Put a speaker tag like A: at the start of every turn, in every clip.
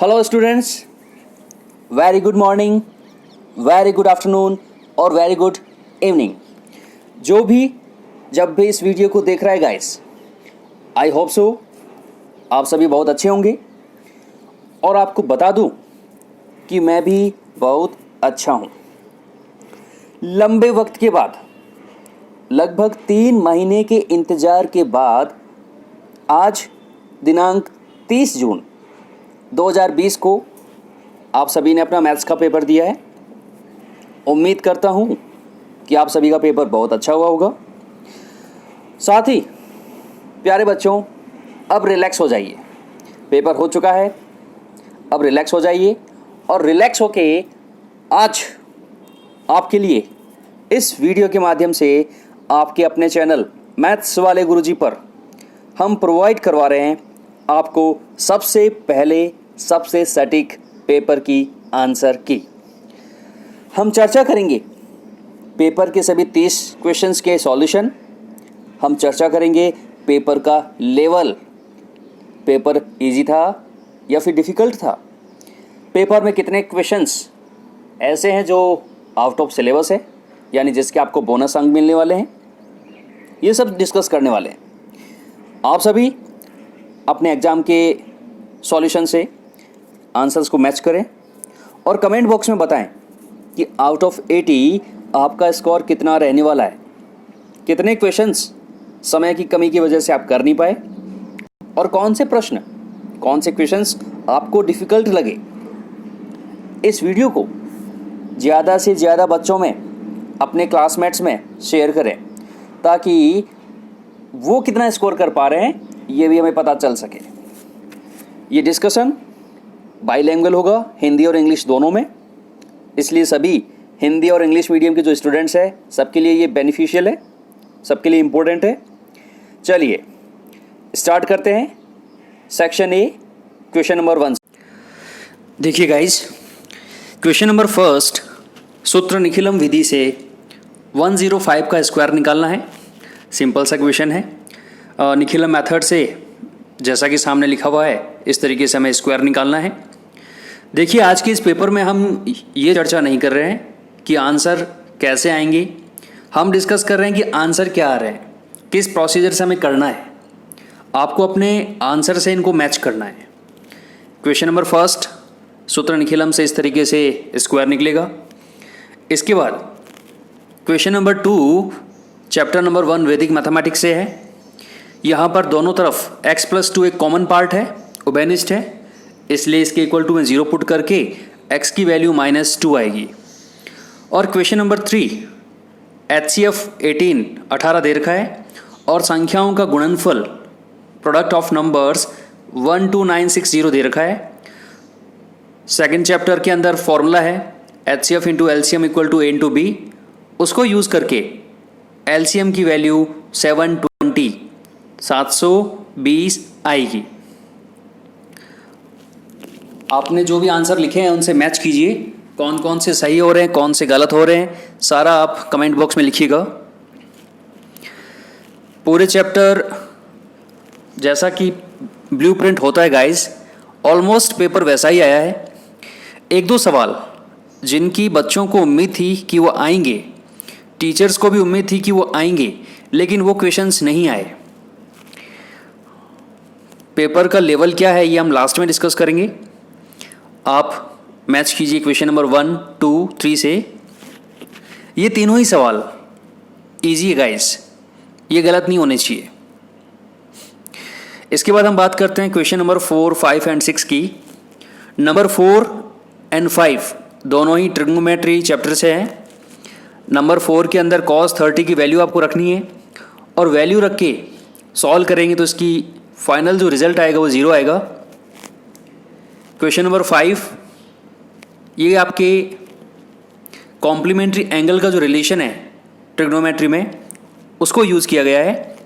A: Hello students, very good morning, very good afternoon और very good evening. जो भी जब भी इस वीडियो को देख रहा है गाइस, आई होप सो आप सभी बहुत अच्छे होंगे। और आपको बता दूं कि मैं भी बहुत अच्छा हूं। लंबे वक्त के बाद, लगभग 3 महीने के इंतज़ार के बाद आज दिनांक 30 जून 2020 को आप सभी ने अपना मैथ्स का पेपर दिया है। उम्मीद करता हूँ कि आप सभी का पेपर बहुत अच्छा हुआ होगा। साथ ही प्यारे बच्चों, अब रिलैक्स हो जाइए। पेपर हो चुका है, अब रिलैक्स हो जाइए और रिलैक्स होके आज आपके लिए इस वीडियो के माध्यम से आपके अपने चैनल मैथ्स वाले गुरुजी पर हम प्रोवाइड करवा रहे हैं आपको सबसे पहले सबसे सटीक पेपर की आंसर की। हम चर्चा करेंगे पेपर के सभी 30 क्वेश्चंस के सॉल्यूशन। हम चर्चा करेंगे पेपर का लेवल, पेपर इजी था या फिर डिफ़िकल्ट था, पेपर में कितने क्वेश्चंस ऐसे हैं जो आउट ऑफ सिलेबस है, यानी जिसके आपको बोनस अंक मिलने वाले हैं। ये सब डिस्कस करने वाले हैं। आप सभी अपने एग्ज़ाम के सॉल्यूशन से आंसर्स को मैच करें और कमेंट बॉक्स में बताएं कि आउट ऑफ 80 आपका स्कोर कितना रहने वाला है। कितने क्वेश्चंस समय की कमी की वजह से आप कर नहीं पाए और कौन से प्रश्न, कौन से क्वेश्चंस आपको डिफ़िकल्ट लगे। इस वीडियो को ज़्यादा से ज़्यादा बच्चों में, अपने क्लासमेट्स में शेयर करें ताकि वो कितना स्कोर कर पा रहे हैं ये भी हमें पता चल सके। ये डिस्कशन बाइलैंग्वेज होगा, हिंदी और इंग्लिश दोनों में, इसलिए सभी हिंदी और इंग्लिश मीडियम के जो स्टूडेंट्स हैं सबके लिए ये बेनिफिशियल है, सबके लिए इम्पोर्टेंट है। चलिए स्टार्ट करते हैं। Section A, question number 1। देखिए गाइस, क्वेश्चन नंबर फर्स्ट, सूत्र निखिलम विधि से 105 का स्क्वायर निकालना है। सिंपल सा क्वेश्चन है। निखिलम मेथड से, जैसा कि सामने लिखा हुआ है, इस तरीके से हमें स्क्वायर निकालना है। देखिए, आज के इस पेपर में हम ये चर्चा नहीं कर रहे हैं कि आंसर कैसे आएंगे। हम डिस्कस कर रहे हैं कि आंसर क्या आ रहे हैं, किस प्रोसीजर से हमें करना है। आपको अपने आंसर से इनको मैच करना है। क्वेश्चन नंबर फर्स्ट, सूत्र निखिलम से इस तरीके से स्क्वायर निकलेगा। इसके बाद क्वेश्चन नंबर 2, चैप्टर नंबर 1 वैदिक मैथमेटिक्स से है। यहाँ पर दोनों तरफ x+2 एक कॉमन पार्ट है, उभयनिष्ठ है, इसलिए इसके इक्वल टू में 0 पुट करके x की वैल्यू -2 आएगी। और क्वेश्चन नंबर 3, HCF 18 दे रखा है और संख्याओं का गुणनफल, प्रोडक्ट ऑफ नंबर्स 12960 दे रखा है। सेकेंड चैप्टर के अंदर फॉर्मूला है HCF into LCM equal to A into B। उसको यूज़ करके LCM की वैल्यू 720 आएगी। आपने जो भी आंसर लिखे हैं उनसे मैच कीजिए, कौन कौन से सही हो रहे हैं, कौन से गलत हो रहे हैं, सारा आप कमेंट बॉक्स में लिखिएगा। पूरे चैप्टर जैसा कि ब्लूप्रिंट होता है गाइस, ऑलमोस्ट पेपर वैसा ही आया है। 1-2 सवाल जिनकी बच्चों को उम्मीद थी कि वो आएंगे, टीचर्स को भी उम्मीद थी कि वो आएंगे, लेकिन वो क्वेश्चंस नहीं आए। पेपर का लेवल क्या है ये हम लास्ट में डिस्कस करेंगे। आप मैच कीजिए क्वेश्चन नंबर 1, 2, 3 से। ये तीनों ही सवाल इजी है गाइस, ये गलत नहीं होने चाहिए। इसके बाद हम बात करते हैं क्वेश्चन नंबर 4, 5 एंड 6 की। नंबर 4 एंड 5 दोनों ही ट्रिग्नोमेट्री चैप्टर से हैं। नंबर 4 के अंदर cos 30 की वैल्यू आपको रखनी है और वैल्यू रख के सॉल्व करेंगे तो इसकी फाइनल जो रिजल्ट आएगा वो 0 आएगा। क्वेश्चन नंबर 5, ये आपके कॉम्प्लीमेंट्री एंगल का जो रिलेशन है ट्रिग्नोमेट्री में, उसको यूज़ किया गया है।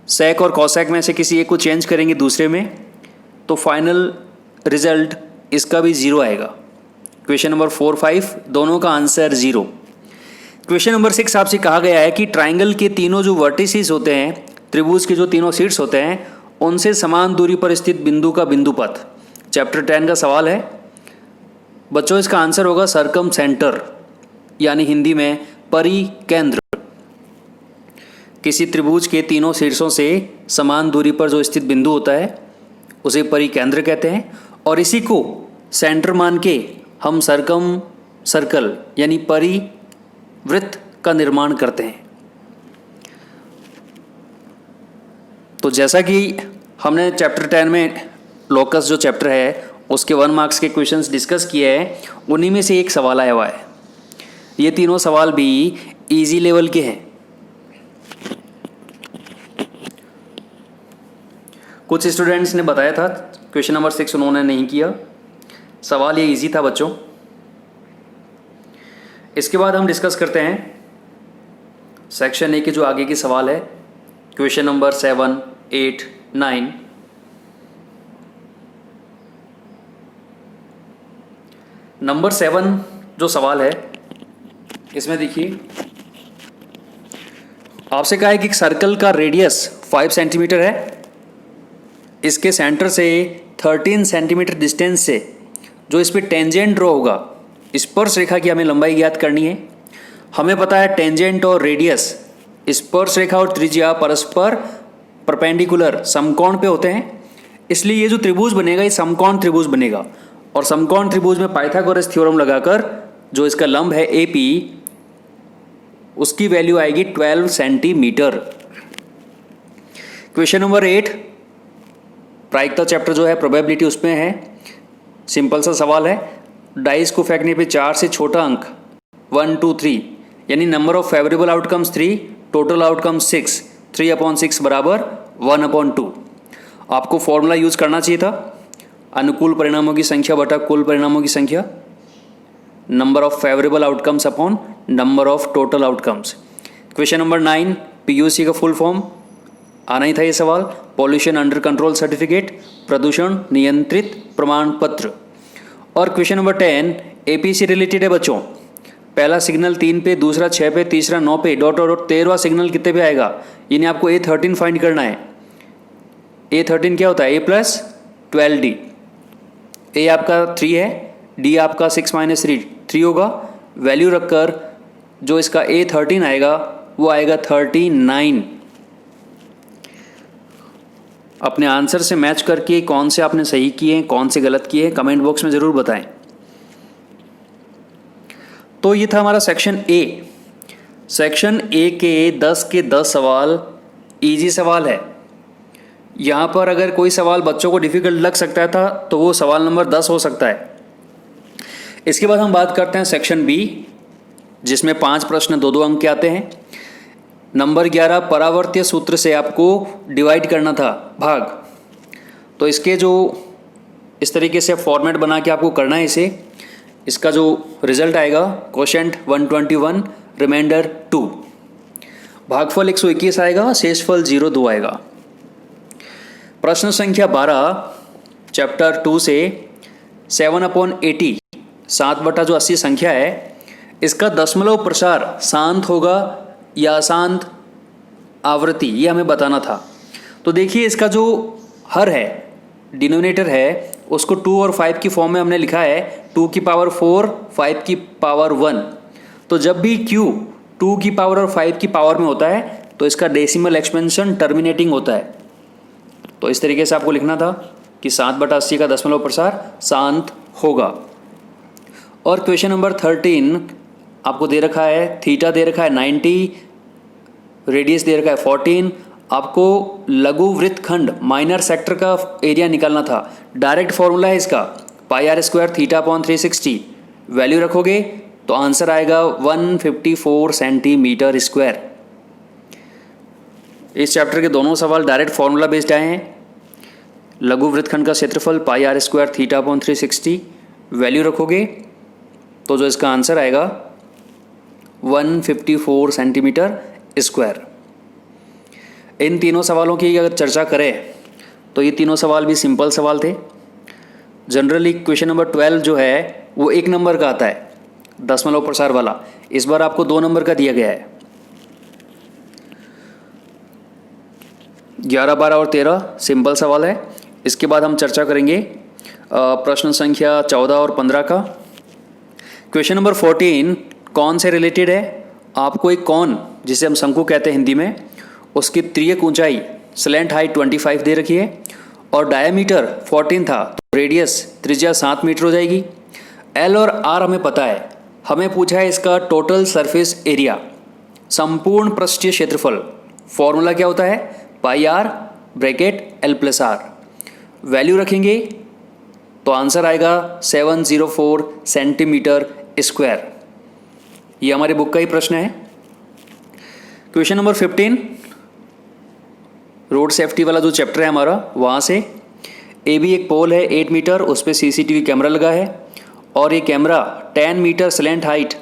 A: सेक और कॉसेक में से किसी एक को चेंज करेंगे दूसरे में तो फाइनल रिजल्ट इसका भी 0 आएगा। क्वेश्चन नंबर 4, 5 दोनों का आंसर 0। क्वेश्चन नंबर 6 आपसे कहा गया है कि ट्राइंगल के तीनों जो वर्टिसेस होते हैं, त्रिभुज के जो तीनों सीट्स होते हैं, उनसे समान दूरी पर स्थित बिंदु का बिंदु पथ चैप्टर 10 का सवाल है बच्चों, इसका आंसर होगा सरकम सेंटर, यानी हिंदी में परिकेंद्र। किसी त्रिभुज के तीनों शीर्षों से समान दूरी पर जो स्थित बिंदु होता है उसे परिकेंद्र कहते हैं, और इसी को सेंटर मान के हम सर्कल यानी परिवृत्त का निर्माण करते हैं। तो जैसा कि हमने चैप्टर 10 में लोकस जो चैप्टर है उसके 1 मार्क्स के क्वेश्चंस डिस्कस किए हैं, उन्हीं में से एक सवाल आया हुआ है। ये तीनों सवाल भी इजी लेवल के हैं। कुछ स्टूडेंट्स ने बताया था क्वेश्चन नंबर 6 उन्होंने नहीं किया, सवाल ये इजी था बच्चों। इसके बाद हम डिस्कस करते हैं सेक्शन ए के जो आगे के सवाल है, क्वेश्चन नंबर 7, 8, 9। नंबर 7 जो सवाल है इसमें देखिए आपसे कहा है कि सर्कल का रेडियस 5 सेंटीमीटर है, इसके सेंटर से 13 सेंटीमीटर डिस्टेंस से जो इस पर टेंजेंट ड्रॉ होगा, स्पर्श रेखा की हमें लंबाई ज्ञात करनी है। हमें पता है टेंजेंट और रेडियस, स्पर्श रेखा और त्रिज्या परस्पर परपेंडिकुलर समकोण पे होते हैं, इसलिए ये जो त्रिभुज बनेगा ये समकोण त्रिभुज बनेगा, और समकोण त्रिभुज में पाइथागोरस थ्योरम लगाकर जो इसका लंब है AP, उसकी वैल्यू आएगी 12 सेंटीमीटर। क्वेश्चन नंबर 8 प्रायिकता चैप्टर जो है प्रोबेबिलिटी उसमें है, सिंपल सा सवाल है। डाइस को फेंकने पे 4 से छोटा अंक 1, 2, 3 यानी number of favourable outcomes 3, total outcomes 6, 3/6 बराबर 1/2। आपको फॉर्मूला यूज करना चाहिए था, अनुकूल परिणामों की संख्या बटा कुल परिणामों की संख्या, number of favourable outcomes upon number of total outcomes. Question number 9 PUC का फुल फॉर्म आना ही था ये सवाल, पॉल्यूशन अंडर कंट्रोल सर्टिफिकेट, प्रदूषण नियंत्रित प्रमाण पत्र। और क्वेश्चन नंबर 10 AP से रिलेटेड है बच्चों। पहला सिग्नल 3 पे, दूसरा 6 पे, तीसरा 9 पे, डॉट और 13वां सिग्नल कितने पे आएगा, यानी आपको A13 फाइंड करना है। A13 क्या होता है, A + 12D। A आपका 3 है, D आपका 6 - 3 होगा, वैल्यू रखकर जो इसका A13 आएगा वो आएगा 39। अपने आंसर से मैच करके कौन से आपने सही किए हैं कौन से गलत किए हैं कमेंट बॉक्स में ज़रूर बताएं। तो ये था हमारा सेक्शन A। सेक्शन A के 10 के 10 सवाल इजी सवाल है। यहाँ पर अगर कोई सवाल बच्चों को डिफ़िकल्ट लग सकता था तो वो सवाल नंबर 10 हो सकता है। इसके बाद हम बात करते हैं सेक्शन B, जिसमें 5 प्रश्न 2-2 अंक के आते हैं। नंबर 11 परावर्तीय सूत्र से आपको डिवाइड करना था भाग, तो इसके जो इस तरीके से फॉर्मेट बना के आपको करना है इसे। इसका जो रिजल्ट आएगा क्वोशेंट 121, रिमाइंडर 2, भागफल 121 आएगा, शेषफल 0,2 आएगा। प्रश्न संख्या 12 चैप्टर 2 से 7/80 7/80 संख्या है, इसका दशमलव प्रसार शांत होगा या अशांत आवृत्ति, ये हमें बताना था। तो देखिए इसका जो हर है डिनोमिनेटर है उसको 2 और 5 की फॉर्म में हमने लिखा है, 2 की पावर 4, 5 की पावर 1। तो जब भी Q 2 की पावर और 5 की पावर में होता है तो इसका डेसिमल एक्सपेंशन टर्मिनेटिंग होता है। तो इस तरीके से आपको लिखना था कि 7/80 का दशमलव प्रसार शांत होगा। और क्वेश्चन नंबर 13 आपको दे रखा है, थीटा दे रखा है 90, रेडियस दे रखा है 14। आपको लघु वृत्तखंड माइनर सेक्टर का एरिया निकालना था। डायरेक्ट फॉर्मूला है इसका πr² θ/360, वैल्यू रखोगे तो आंसर आएगा 154 सेंटीमीटर स्क्वायर। इस चैप्टर के दोनों सवाल डायरेक्ट फॉर्मूला बेस्ड आए हैं। लघु वृत्तखंड का क्षेत्रफल πr² θ/360, वैल्यू रखोगे तो जो इसका आंसर आएगा 154 सेंटीमीटर स्क्वायर। इन तीनों सवालों की अगर चर्चा करें तो ये तीनों सवाल भी सिंपल सवाल थे। जनरली क्वेश्चन नंबर 12 जो है वो 1 नंबर का आता है, दशमलव प्रसार वाला। इस बार आपको 2 नंबर का दिया गया है। 11, 12 और 13 सिंपल सवाल है। इसके बाद हम चर्चा करेंगे प्रश्न संख्या 14 और 15 का। क्वेश्चन नंबर 14 कौन से रिलेटेड है। आपको एक कौन, जिसे हम शंकु कहते हैं हिंदी में, उसकी त्रियक ऊंचाई स्लैंट हाइट 25 दे रखी है और डायमीटर 14 था, तो रेडियस त्रिज्या 7 मीटर हो जाएगी। एल और आर हमें पता है, हमें पूछा है इसका टोटल सरफेस एरिया, संपूर्ण पृष्ठीय क्षेत्रफल। फॉर्मूला क्या होता है, pi r bracket l plus r. Value रखेंगे तो आंसर आएगा 704 सेंटीमीटर स्क्वायर। ये हमारे बुक का ही प्रश्न है। क्वेश्चन नंबर 15 रोड सेफ्टी वाला जो चैप्टर है हमारा, वहाँ से ए बी एक पोल है 8 मीटर, उस पर सीसीटीवी कैमरा लगा है और ये camera 10 metre slant height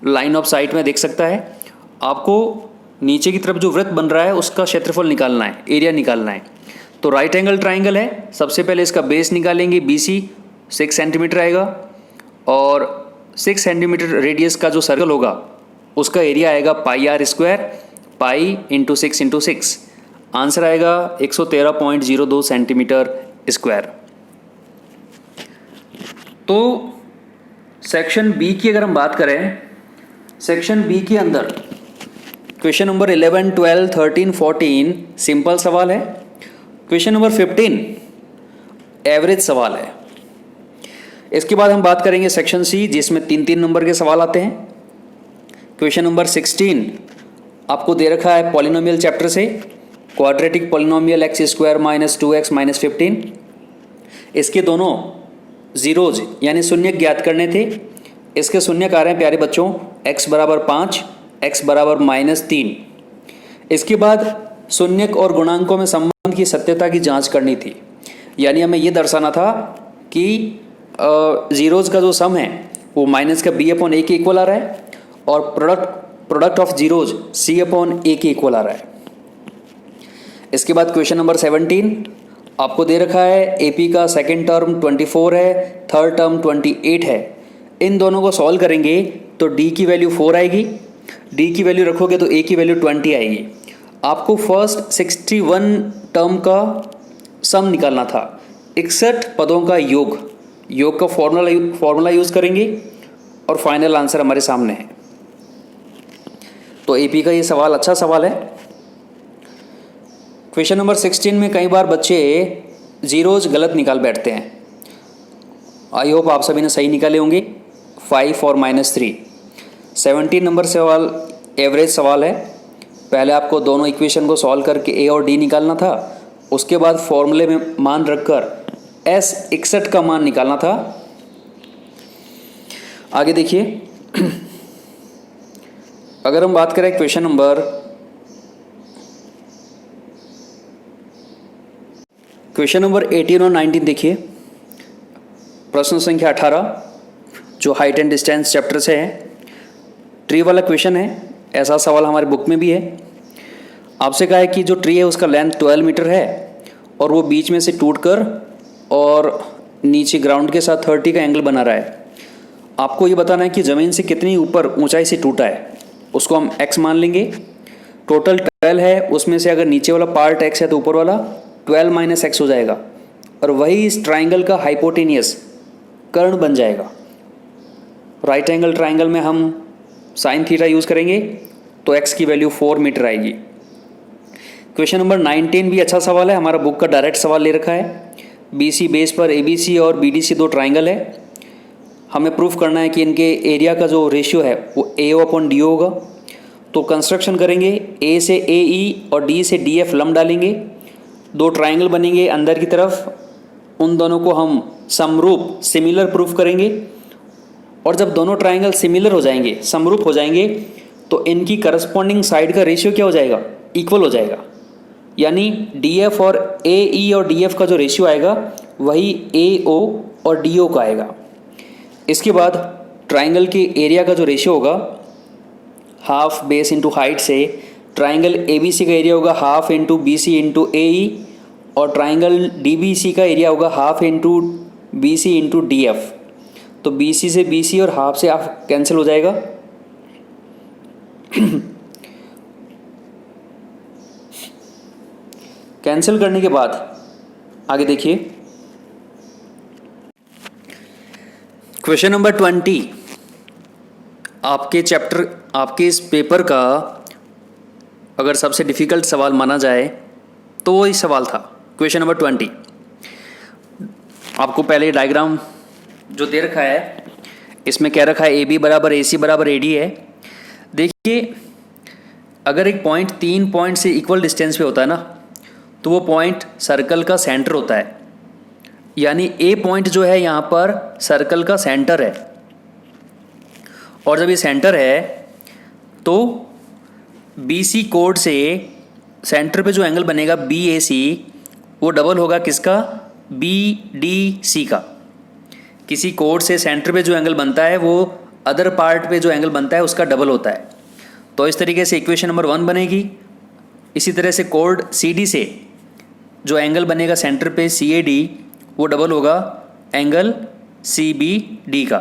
A: line of sight में देख सकता है। आपको नीचे की तरफ जो वृत्त बन रहा है उसका क्षेत्रफल निकालना है, एरिया निकालना है। तो राइट एंगल ट्राइंगल है, सबसे पहले इसका बेस निकालेंगे, BC 6 सेंटीमीटर आएगा और 6 सेंटीमीटर रेडियस का जो सर्कल होगा उसका एरिया आएगा pi r square, pi into 6 answer आएगा 113.02 सेंटीमीटर स्क्वायर। तो सेक्शन बी की अगर हम बात करें, सेक्शन बी के अंदर क्वेश्चन नंबर 11, 12, 13, 14 सिंपल सवाल है। क्वेश्चन नंबर 15 एवरेज सवाल है। इसके बाद हम बात करेंगे सेक्शन सी, जिसमें 3-3 नंबर के सवाल आते हैं। क्वेश्चन नंबर 16 आपको दे रखा है पॉलिनोमियल चैप्टर से, quadratic polynomial x square minus 2x minus 15। इसके दोनों जीरोज यानी शून्य ज्ञात करने थे। इसके शून्य आ रहे हैं प्यारे बच्चों, x बराबर 5, x बराबर -3। इसके बाद शून्यक और गुणांकों में संबंध की सत्यता की जांच करनी थी, यानी हमें यह दर्शाना था कि जीरोज का जो सम है वो माइनस का b/a के इक्वल आ रहा है और प्रोडक्ट ऑफ जीरोज c/a के इक्वल आ रहा है। इसके बाद क्वेश्चन नंबर 17 आपको दे रखा है AP का सेकेंड टर्म 24 है, थर्ड टर्म 28 है। इन दोनों को सॉल्व करेंगे तो D की वैल्यू 4 आएगी, D की वैल्यू रखोगे तो A की वैल्यू 20 आएगी। आपको फर्स्ट 61 टर्म का सम निकालना था, 61 पदों का योग का फॉर्मूला यूज करेंगे और फाइनल आंसर हमारे सामने है। तो AP का ये सवाल अच्छा सवाल है। क्वेश्चन नंबर 16 में कई बार बच्चे जीरोज गलत निकाल बैठते हैं। आई होप आप सभी ने सही निकाले होंगे, 5 और -3। 17 नंबर सवाल एवरेज सवाल है। पहले आपको दोनों इक्वेशन को सॉल्व करके A और D निकालना था, उसके बाद फॉर्मूले में मान रखकर S 61 का मान निकालना था। आगे देखिए, अगर हम बात करें क्वेश्चन नंबर 18 और 19 देखिए, प्रश्न संख्या 18 जो हाइट एंड डिस्टेंस चैप्टर से है, ट्री वाला क्वेश्चन है। ऐसा सवाल हमारे बुक में भी है। आपसे कहा है कि जो ट्री है उसका लेंथ 12 मीटर है और वो बीच में से टूटकर और नीचे ग्राउंड के साथ 30 का एंगल बना रहा है। आपको ये बताना है कि ज़मीन से कितनी ऊपर ऊंचाई से टूटा है, उसको हम x मान लेंगे। टोटल 12 है, उसमें से अगर नीचे वाला पार्ट x है तो ऊपर वाला 12 - x हो जाएगा और वही इस ट्राइंगल का हाइपोटेनियस कर्ण बन जाएगा। राइट एंगल ट्राइंगल में हम साइन थीटा यूज़ करेंगे तो x की वैल्यू 4 मीटर आएगी। क्वेश्चन नंबर 19 भी अच्छा सवाल है, हमारा बुक का डायरेक्ट सवाल ले रखा है। BC बेस पर ABC और BDC दो ट्राइंगल है। हमें प्रूफ करना है कि इनके एरिया का जो रेशियो है वो AO/DO होगा। तो कंस्ट्रक्शन करेंगे, A से AE और D से DF लंब डालेंगे, दो ट्राइंगल बनेंगे अंदर की तरफ। उन दोनों को हम समरूप सिमिलर प्रूफ करेंगे और जब दोनों ट्राइंगल सिमिलर हो जाएंगे, समरूप हो जाएंगे, तो इनकी करस्पॉन्डिंग साइड का रेशियो क्या हो जाएगा, इक्वल हो जाएगा। यानी DF और AE और DF का जो रेशियो आएगा वही AO और DO का आएगा। इसके बाद ट्राइंगल के एरिया का जो रेशियो होगा हाफ बेस इंटू हाइट से, ट्राइंगल ABC का एरिया होगा half into BC into AE और ट्राइंगल DBC का एरिया होगा half into BC into DF। तो BC से BC और हाफ से हाफ कैंसिल हो जाएगा। कैंसिल करने के बाद आगे देखिए, क्वेश्चन नंबर 20 आपके चैप्टर, आपके इस पेपर का अगर सबसे डिफ़िकल्ट सवाल माना जाए तो वही सवाल था। क्वेश्चन नंबर 20 आपको पहले डायग्राम जो दे रखा है, इसमें कह रखा है AB बराबर AC बराबर AD है। देखिए, अगर एक पॉइंट 3 पॉइंट से इक्वल डिस्टेंस पे होता है ना, तो वो पॉइंट सर्कल का सेंटर होता है। यानी A पॉइंट जो है यहाँ पर सर्कल का सेंटर है, और जब ये सेंटर है तो BC कोड से सेंटर पे जो एंगल बनेगा BAC, वो डबल होगा किसका? BDC का। किसी कोड से सेंटर पे जो एंगल बनता है वो अदर पार्ट पे जो एंगल बनता है उसका डबल होता है। तो इस तरीके से इक्वेशन नंबर 1 बनेगी। इसी तरह से कोड CD से जो एंगल बनेगा सेंटर पे CAD, वो डबल होगा एंगल CBD का।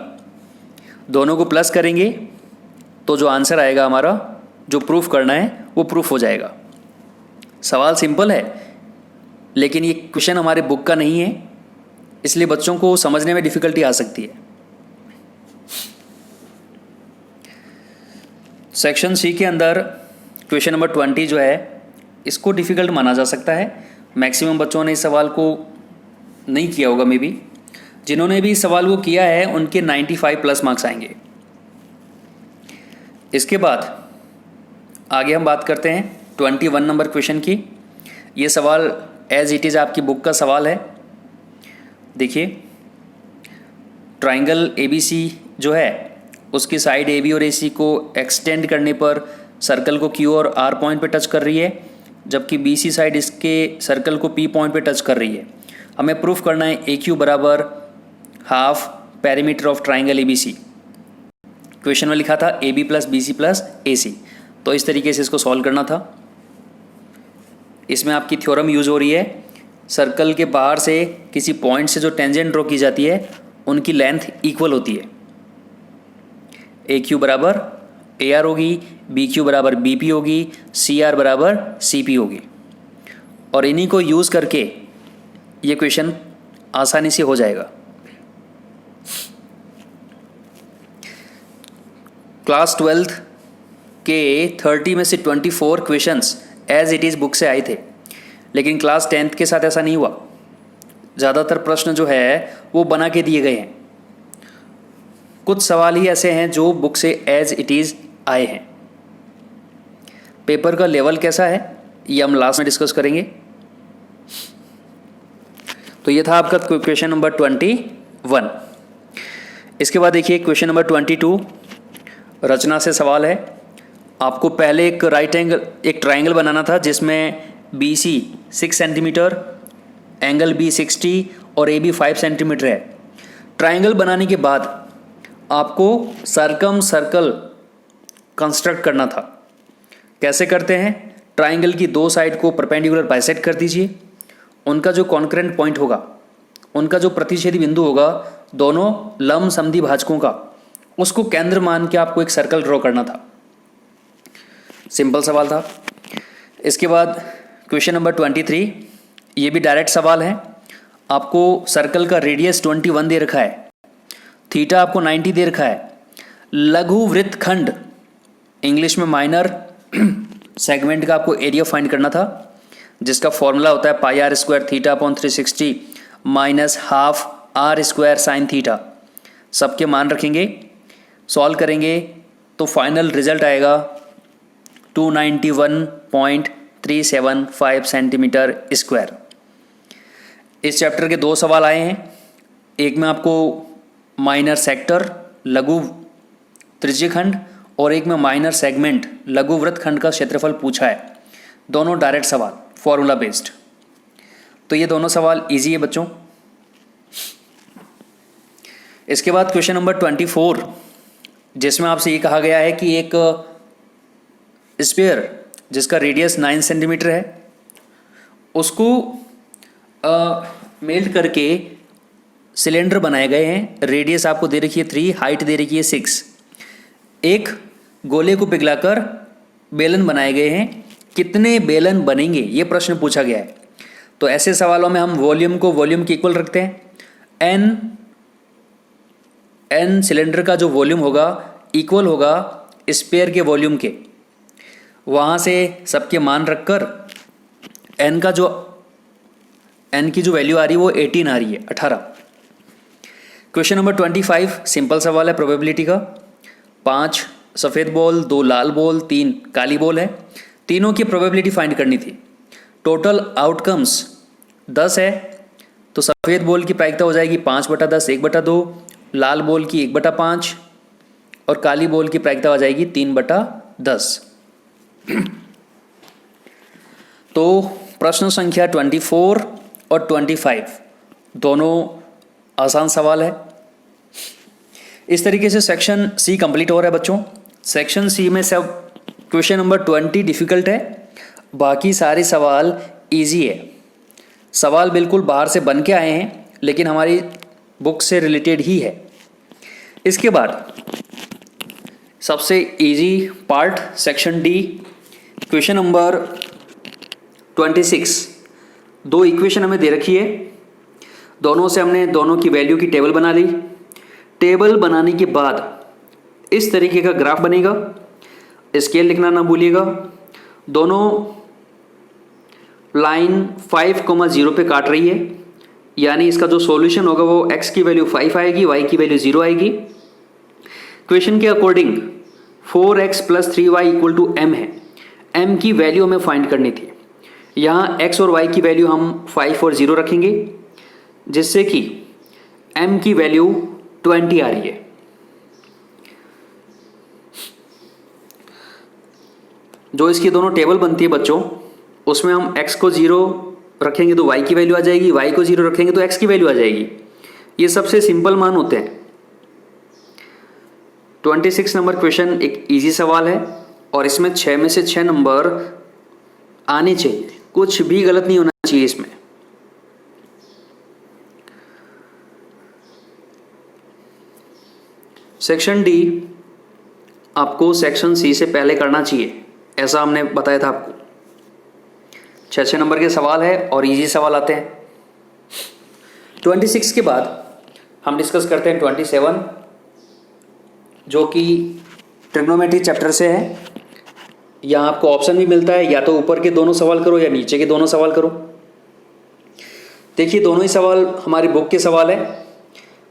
A: दोनों को प्लस करेंगे तो जो आंसर आएगा हमारा, जो प्रूफ करना है वो प्रूफ हो जाएगा। सवाल सिंपल है, लेकिन ये क्वेश्चन हमारे बुक का नहीं है, इसलिए बच्चों को समझने में डिफ़िकल्टी आ सकती है। सेक्शन C के अंदर क्वेश्चन नंबर 20 जो है, इसको डिफ़िकल्ट माना जा सकता है। मैक्सिमम बच्चों ने इस सवाल को नहीं किया होगा, मे बी। जिन्होंने भी इस सवाल को किया है उनके 95 प्लस मार्क्स आएंगे। इसके बाद आगे हम बात करते हैं 21 नंबर क्वेश्चन की। ये सवाल एज इट इज़ आपकी बुक का सवाल है। देखिए, ट्राइंगल ABC जो है उसकी साइड AB और AC को एक्सटेंड करने पर सर्कल को Q और R पॉइंट पे टच कर रही है, जबकि BC साइड इसके सर्कल को P पॉइंट पे टच कर रही है। हमें प्रूफ करना है AQ बराबर half perimeter of triangle ABC। Question में लिखा था AB plus BC plus AC, तो इस तरीके से इसको सॉल्व करना था। इसमें आपकी थ्योरम यूज हो रही है, सर्कल के बाहर से किसी पॉइंट से जो टेंजेंट ड्रॉ की जाती है उनकी लेंथ इक्वल होती है। AQ बराबर AR होगी, BQ बराबर BP होगी, CR बराबर CP होगी, और इन्हीं को यूज़ करके ये क्वेश्चन आसानी से हो जाएगा। क्लास 12th के 30 में से 24 questions as it is book से आए थे, लेकिन क्लास 10th के साथ ऐसा नहीं हुआ। ज़्यादातर प्रश्न जो है वो बना के दिए गए हैं। कुछ सवाल ही ऐसे हैं जो बुक से एज इट इज़ आए हैं। पेपर का लेवल कैसा है ये हम लास्ट में डिस्कस करेंगे। तो ये था आपका क्वेश्चन नंबर 21। इसके बाद देखिए क्वेश्चन नंबर 22 रचना से सवाल है। आपको पहले एक एक ट्राइंगल बनाना था जिसमें BC 6 सेंटीमीटर, एंगल B 60 और AB 5 सेंटीमीटर है। ट्राइंगल बनाने के बाद आपको सर्कल कंस्ट्रक्ट करना था। कैसे करते हैं? ट्राइंगल की दो साइड को परपेंडिकुलर बाइसेक्ट कर दीजिए। उनका जो कॉन्करेंट पॉइंट होगा, उनका जो प्रतिच्छेदी बिंदु होगा, दोनों लंब समद्वि भाजकों का, उसको केंद्र मान के आपको एक सर्कल ड्रॉ करना था। सिंपल सवाल था। इसके बाद क्वेश्चन नंबर 23, ये भी डायरेक्ट सवाल है। आपको सर्कल का रेडियस 21 दे रखा है, थीटा आपको 90 दे रखा है। लघु वृत्तखंड, इंग्लिश में माइनर सेगमेंट का आपको एरिया फाइंड करना था, जिसका फॉर्मूला होता है pi r square theta upon 360 minus half r square sine theta. सबके मान रखेंगे, सॉल्व करेंगे तो फाइनल रिजल्ट आएगा 291.375 सेंटीमीटर स्क्वायर। इस चैप्टर के दो सवाल आए हैं। एक में आपको माइनर सेक्टर लघु त्रिज्यखंड और एक में माइनर सेगमेंट लघु वृत्तखंड का क्षेत्रफल पूछा है। दोनों डायरेक्ट सवाल, फॉर्मूला बेस्ड। तो ये दोनों सवाल इजी है बच्चों। इसके बाद क्वेश्चन नंबर 24, जिसमें आपसे ये कहा गया है कि एक स्फीयर जिसका रेडियस 9 सेंटीमीटर है, उसको मेल्ट करके सिलेंडर बनाए गए हैं। रेडियस आपको दे रखी है 3, हाइट दे रखी है 6। एक गोले को पिघलाकर बेलन बनाए गए हैं। कितने बेलन बनेंगे ये प्रश्न पूछा गया है। तो ऐसे सवालों में हम वॉल्यूम को वॉल्यूम के इक्वल रखते हैं। n एन सिलेंडर का जो वॉल्यूम होगा इक्वल होगा स्पेयर के वॉल्यूम के। वहाँ से सबके मान रखकर एन की जो वैल्यू आ रही है वो 18 आ रही है, 18। क्वेश्चन नंबर 25 सिंपल सवाल है प्रोबेबिलिटी का। 5 सफ़ेद बॉल, 2 लाल बॉल, 3 काली बॉल है, तीनों की प्रोबेबिलिटी फाइंड करनी थी। टोटल आउटकम्स 10 है, तो सफ़ेद बॉल की प्रायिकता हो जाएगी 5/10, 1/2, लाल बॉल की 1/5 और काली बॉल की प्रायिकता हो जाएगी 3/10। तो प्रश्न संख्या 24 और 25 दोनों आसान सवाल है। इस तरीके से सेक्शन सी कंप्लीट हो रहा है बच्चों। सेक्शन सी में सब क्वेश्चन नंबर 20 डिफ़िकल्ट है, बाकी सारे सवाल इजी है। सवाल बिल्कुल बाहर से बन के आए हैं लेकिन हमारी बुक से रिलेटेड ही है। इसके बाद सबसे easy part section D, question number 26। 2 equation हमें दे रखी है, दोनों से हमने दोनों की वैल्यू की टेबल बना ली। टेबल बनाने के बाद इस तरीके का ग्राफ बनेगा, स्केल लिखना ना भूलिएगा। दोनों लाइन 5,0 पे काट रही है, यानी इसका जो सॉल्यूशन होगा वो x की वैल्यू 5 आएगी, y की वैल्यू 0 आएगी। क्वेश्चन के अकॉर्डिंग 4x + 3y = m है। m की वैल्यू हमें फाइंड करनी थी। यहाँ x और y की वैल्यू हम 5 और 0 रखेंगे, जिससे कि m की वैल्यू 20 आ रही है। जो इसकी दोनों टेबल बनती है बच्चों, उसमें हम x को 0 रखेंगे तो y की वैल्यू आ जाएगी, y को 0 रखेंगे तो x की वैल्यू आ जाएगी। ये सबसे सिंपल मान होते हैं। 26 नंबर क्वेश्चन एक इजी सवाल है और इसमें 6 में से 6 नंबर आने चाहिए, कुछ भी गलत नहीं होना चाहिए इसमें। सेक्शन डी आपको सेक्शन सी से पहले करना चाहिए, ऐसा हमने बताया था आपको। 6 नंबर के सवाल है और इजी सवाल आते हैं। 26 के बाद हम डिस्कस करते हैं 27, जो कि ट्रिग्नोमेट्री चैप्टर से है। यहाँ आपको ऑप्शन भी मिलता है, या तो ऊपर के दोनों सवाल करो या नीचे के दोनों सवाल करो। देखिए दोनों ही सवाल हमारी बुक के सवाल है।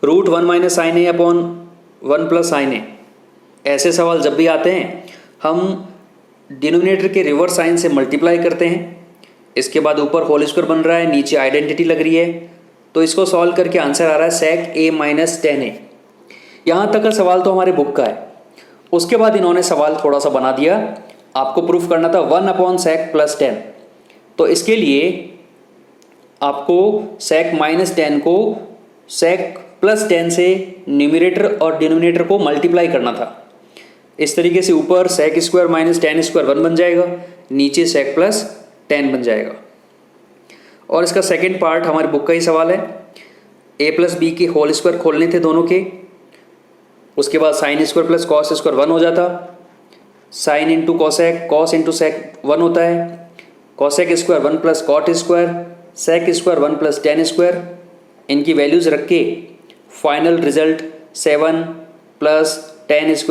A: √1 - sin a / 1 + sin a, ऐसे सवाल जब भी आते हैं हम डिनोमिनेटर के रिवर्स साइन से मल्टीप्लाई करते हैं। इसके बाद ऊपर होल स्क्वायर बन रहा है, नीचे आइडेंटिटी लग रही है, तो इसको सॉल्व करके आंसर आ रहा है sec a - 10a। यहाँ तक का सवाल तो हमारे बुक का है। उसके बाद इन्होंने सवाल थोड़ा सा बना दिया, आपको प्रूफ करना था 1/sec + 10। तो इसके लिए आपको sec - 10 को sec + 10 से न्यूमरेटर और डिनोमिनेटर को मल्टीप्लाई करना था। इस तरीके से ऊपर sec² - tan² 1 बन जाएगा, नीचे sec + 10 बन जाएगा। और इसका सेकंड पार्ट हमारे बुक का ही सवाल है। a + b के होल स्क्वायर खोलने थे दोनों के, उसके बाद sin² + cos² 1 हो जाता, sin × cosec, cos × sec 1 होता है, cosec² 1 + cot² sec² 1 + tan²। इनकी वैल्यूज़ रख के फाइनल रिजल्ट 7 + tan² θ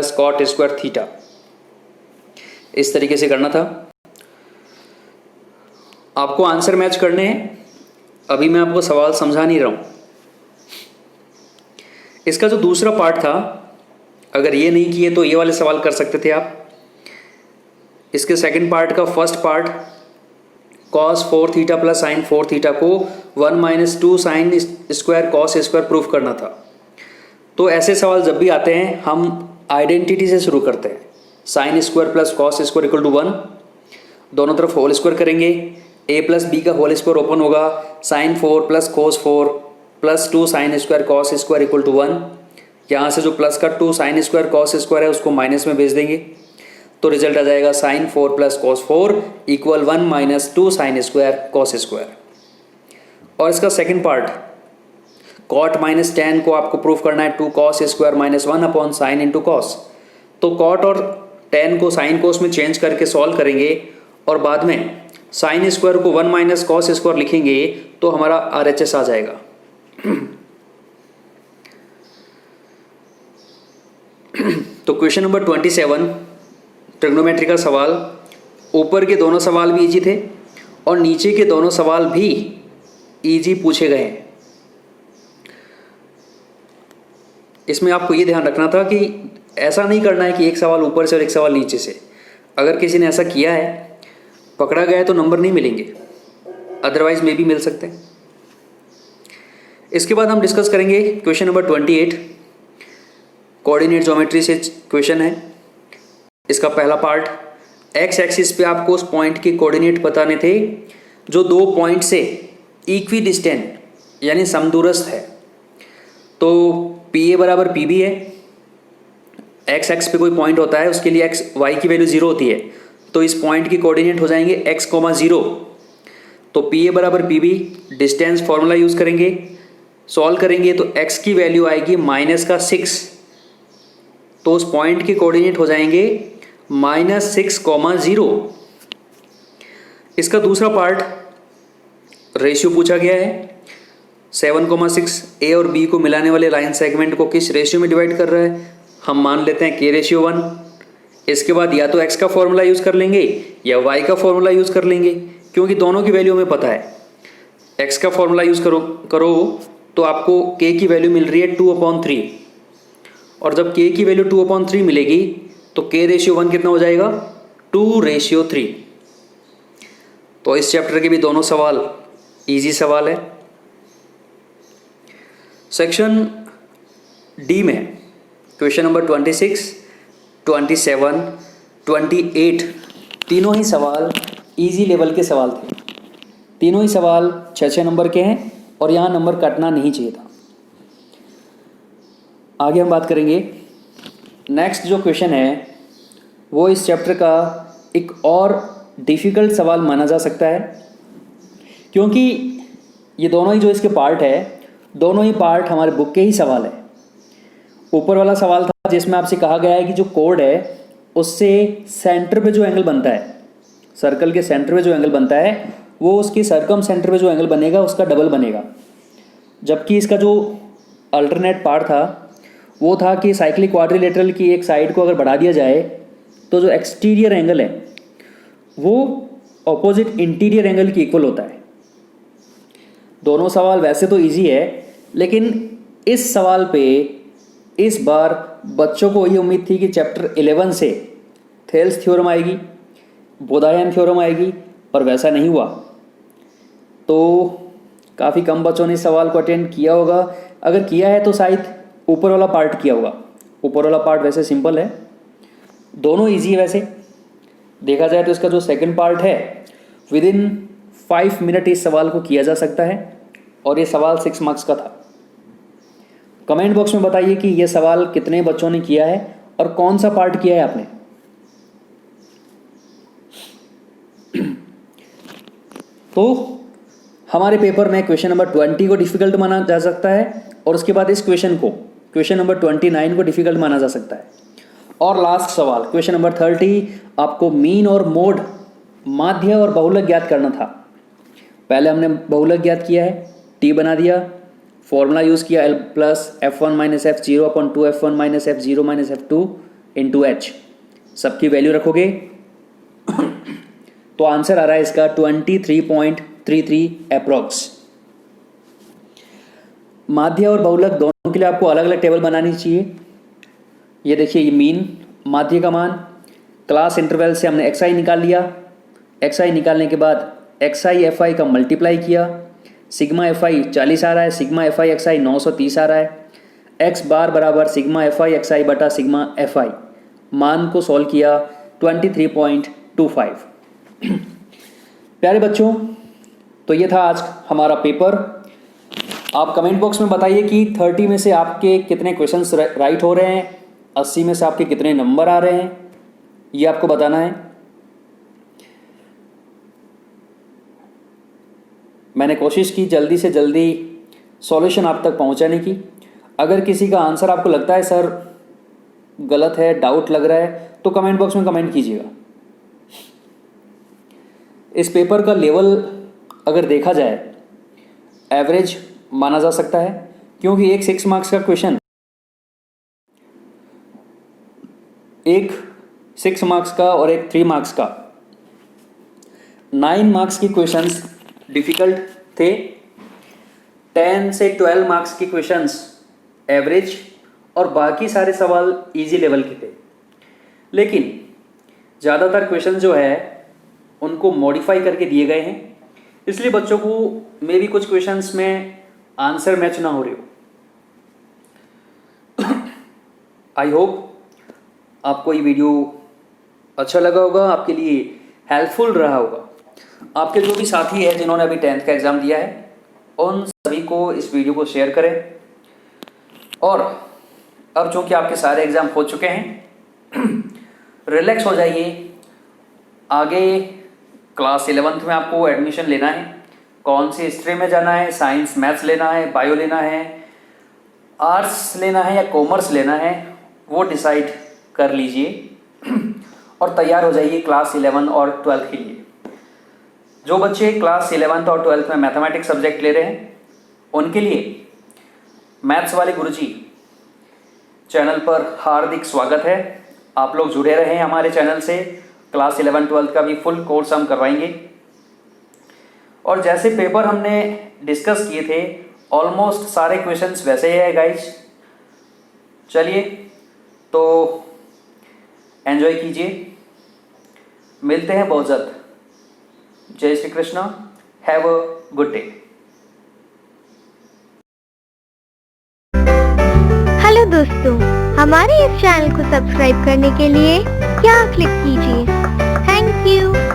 A: + cot² θ, इस तरीके से करना था। आपको आंसर मैच करने हैं। अभी मैं आपको सवाल समझा नहीं रहा हूँ। इसका जो दूसरा पार्ट था, अगर ये नहीं किए तो ये वाले सवाल कर सकते थे आप। इसके सेकंड पार्ट का फर्स्ट पार्ट cos 4θ + sin 4θ को 1 - 2 sin² cos² प्रूफ करना था। तो ऐसे सवाल जब भी आते हैं हम आइडेंटिटी से शुरू करते हैं। sin² + cos² = 1, दोनों तरफ होल स्क्वायर करेंगे। a + b का होल स्क्वायर ओपन होगा, sin 4 + cos 4 + 2 sin² cos² = 1। यहाँ से जो प्लस का 2 sin² cos² है उसको माइनस में भेज देंगे, तो रिजल्ट आ जाएगा sin 4 + cos 4 = 1 - 2 sin² cos²। और इसका सेकंड पार्ट cot - tan को आपको प्रूफ करना है 2 cos² - 1/sin × cos। तो cot और tan को sin cos में चेंज करके सॉल्व करेंगे और बाद में sin² को 1 - cos² लिखेंगे तो हमारा RHS आ जाएगा। तो क्वेश्चन नंबर 27 ट्रिग्नोमेट्री का सवाल, ऊपर के दोनों सवाल भी इजी थे और नीचे के दोनों सवाल भी इजी पूछे गए हैं। इसमें आपको ये ध्यान रखना था कि ऐसा नहीं करना है कि एक सवाल ऊपर से और एक सवाल नीचे से। अगर किसी ने ऐसा किया है, पकड़ा गया है तो नंबर नहीं मिलेंगे, अदरवाइज मे भी मिल सकते हैं। इसके बाद हम डिस्कस करेंगे क्वेश्चन नंबर 28, कोऑर्डिनेट ज्योमेट्री से क्वेश्चन है। इसका पहला पार्ट, एक्स एक्सिस पे आपको उस पॉइंट के कोऑर्डिनेट बताने थे जो दो पॉइंट से इक्वी डिस्टेंट यानी समदूरस्थ है। तो पी ए बराबर पी बी है, एक्स एक्स पे कोई पॉइंट होता है उसके लिए एक्स वाई की वैल्यू 0 होती है, तो इस पॉइंट के कोऑर्डिनेट हो जाएंगे एक्स कोमा 0। तो पी ए बराबर P B, distance formula use करेंगे, सॉल्व करेंगे तो x की वैल्यू आएगी -6, तो उस पॉइंट के कोऑर्डिनेट हो जाएंगे -6,0। इसका दूसरा पार्ट, रेशियो पूछा गया है 7,6 ए और बी को मिलाने वाले लाइन सेगमेंट को किस रेशियो में डिवाइड कर रहा है। हम मान लेते हैं k/1। इसके बाद या तो x का फॉर्मूला यूज़ कर लेंगे या y का फॉर्मूला यूज़ कर लेंगे, क्योंकि दोनों की वैल्यू हमें पता है। x का फॉर्मूला यूज़ करो तो आपको k की वैल्यू मिल रही है 2/3, और जब k की वैल्यू 2/3 मिलेगी तो k/1 कितना हो जाएगा 2/3। तो इस चैप्टर के भी दोनों सवाल इजी सवाल है। सेक्शन डी में क्वेश्चन नंबर 26, 27, 28 तीनों ही सवाल इजी लेवल के सवाल थे। तीनों ही सवाल 6-6 नंबर के हैं और यहाँ नंबर कटना नहीं चाहिए था। आगे हम बात करेंगे। नेक्स्ट जो क्वेश्चन है वो इस चैप्टर का एक और डिफ़िकल्ट सवाल माना जा सकता है, क्योंकि ये दोनों ही जो इसके पार्ट है, दोनों ही पार्ट हमारे बुक के ही सवाल है। ऊपर वाला सवाल था जिसमें आपसे कहा गया है कि जो कोड है उससे सेंटर पे जो एंगल बनता है, सर्कल के सेंटर पे जो एंगल बनता है वो उसके सर्कम सेंटर पे जो एंगल बनेगा उसका डबल बनेगा। जबकि इसका जो अल्टरनेट पार्ट था वो था कि साइक्लिक क्वाड्रिलेटरल की एक साइड को अगर बढ़ा दिया जाए तो जो एक्सटीरियर एंगल है वो ऑपोजिट इंटीरियर एंगल की इक्वल होता है। दोनों सवाल वैसे तो इजी है, लेकिन इस सवाल पे इस बार बच्चों को ये उम्मीद थी कि चैप्टर 11 से थेल्स थ्योरम आएगी, बोधायन थ्योरम आएगी, और वैसा नहीं हुआ। तो काफ़ी कम बच्चों ने इस सवाल को अटेंड किया होगा। अगर किया है तो शायद ऊपर वाला पार्ट किया होगा। ऊपर वाला पार्ट वैसे सिंपल है, दोनों इजी है। वैसे देखा जाए तो इसका जो सेकंड पार्ट है विदिन 5 मिनट इस सवाल को किया जा सकता है, और ये सवाल 6 मार्क्स का था। कमेंट बॉक्स में बताइए कि ये सवाल कितने बच्चों ने किया है और कौन सा पार्ट किया है आपने। तो हमारे पेपर में क्वेश्चन नंबर 20 को डिफिकल्ट माना जा सकता है, और उसके बाद इस क्वेश्चन को, क्वेश्चन नंबर 29 को डिफिकल्ट माना जा सकता है। और लास्ट सवाल क्वेश्चन नंबर 30, आपको मीन और मोड, माध्य और बहुलक ज्ञात करना था। पहले हमने बहुलक ज्ञात किया है, टी बना दिया, फॉर्मूला यूज़ किया L plus F1 - F0/2 F1 - F0 - F2 into H। सबकी वैल्यू रखोगे तो आंसर आ रहा है इसका 23.33 अप्रॉक्स। माध्य और बहुलक दोनों के लिए आपको अलग अलग टेबल बनानी चाहिए। ये देखिए, ये मीन, माध्य का मान, क्लास इंटरवल से हमने xi निकाल लिया। xi निकालने के बाद xi fi का मल्टीप्लाई किया, सिग्मा fi 40 आ रहा है, सिग्मा fi xi 930 आ रहा है। x बार बराबर सिग्मा fi xi बटा सिग्मा fi, मान को सॉल्व किया 23.25। प्यारे बच्चों, तो ये था आज हमारा पेपर। आप कमेंट बॉक्स में बताइए कि 30 में से आपके कितने क्वेश्चंस राइट हो रहे हैं, 80 में से आपके कितने नंबर आ रहे हैं, ये आपको बताना है। मैंने कोशिश की जल्दी से जल्दी सॉल्यूशन आप तक पहुंचाने की। अगर किसी का आंसर आपको लगता है सर गलत है, डाउट लग रहा है, तो कमेंट बॉक्स में कमेंट कीजिएगा। इस पेपर का लेवल अगर देखा जाए एवरेज माना जा सकता है, क्योंकि एक 6 मार्क्स का क्वेश्चन एक 6 मार्क्स का और एक 3 मार्क्स का। 9 मार्क्स की क्वेश्चंस डिफ़िकल्ट थे, 10 से 12 मार्क्स की क्वेश्चंस एवरेज और बाकी सारे सवाल इजी लेवल के थे। लेकिन ज़्यादातर क्वेश्चन जो है उनको मॉडिफाई करके दिए गए हैं, इसलिए बच्चों को मे भी कुछ क्वेश्चंस में आंसर मैच ना हो रहे हो। आई होप आपको ये वीडियो अच्छा लगा होगा, आपके लिए हेल्पफुल रहा होगा। आपके जो भी साथी है जिन्होंने अभी 10th का एग्ज़ाम दिया है, उन सभी को इस वीडियो को शेयर करें। और अब चूँकि आपके सारे एग्ज़ाम हो चुके हैं, रिलैक्स हो जाइए। आगे क्लास 11th में आपको एडमिशन लेना है, कौन सी स्ट्रीम में जाना है, साइंस मैथ्स लेना है, बायो लेना है, आर्ट्स लेना है या कॉमर्स लेना है, वो डिसाइड कर लीजिए और तैयार हो जाइए क्लास 11 और 12 के लिए। जो बच्चे क्लास 11th और 12th में मैथमेटिक्स सब्जेक्ट ले रहे हैं, उनके लिए मैथ्स वाले गुरुजी चैनल पर हार्दिक स्वागत है। आप लोग जुड़े रहें हमारे चैनल से, क्लास 11-12 का भी फुल कोर्स हम करवाएंगे। और जैसे पेपर हमने डिस्कस किए थे, ऑलमोस्ट सारे क्वेश्चंस वैसे ही है गाइज। चलिए तो एंजॉय कीजिए, मिलते हैं बहुत जल्द। जय Shri Krishna, have a good day.
B: Hello दोस्तों, हमारे इस चैनल को सब्सक्राइब करने के लिए यहाँ क्लिक कीजिए। Thank you.